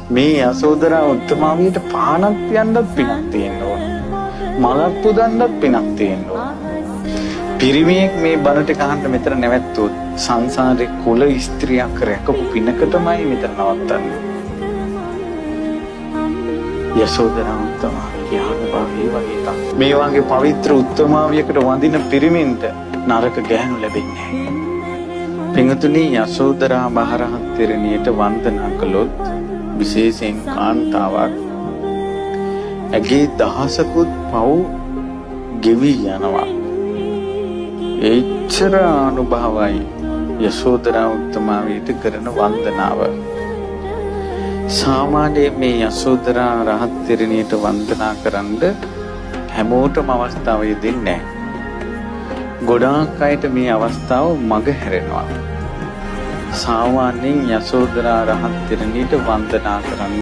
මේ යසෝදරා උත්තමාවියට පානක් තියන්නත් පිනක් තියෙන්න ඕන. මලක් පුදන්නත් පිනක් තියෙන්න ඕන. පිරිමියෙක් මේ බණට කහන්න මෙතන නැවැත්තුවොත් සංසාරේ කුල ස්ත්‍රියක් රැකපු පිනකටමයි මෙතන නවත්තන්නේ. යසෝදරා උත්තමාවිය යානවාගේ වගේ තත්. මේ වගේ පවිත්‍ර උත්තමාවියකට වඳින පිරිමින්ට නරක ගැහණු ලැබෙන්නේ නැහැ. පින්වතුනි, යසෝදරා මහරහත් තෙරණියට වන්දනා කළොත් විශේෂයෙන් කාන්තාවක් ඇගේ දහසකුත් පව් ගෙවි යනවා. එච්චර අනුභවයි යසෝදරා උත්තමාවියට කරන වන්දනාව. සාමාන්‍යයෙන් මේ යසෝදරා රහත් තෙරණියට වන්දනා කරන්න හැමෝටම අවස්ථාව දෙන්නේ නැහැ. ගොඩාක් අයට මේ අවස්ථාව මග හැරෙනවා. සාමාන්‍යයෙන් යසෝදරා රහත් තෙරණියට වන්දනා කරන්න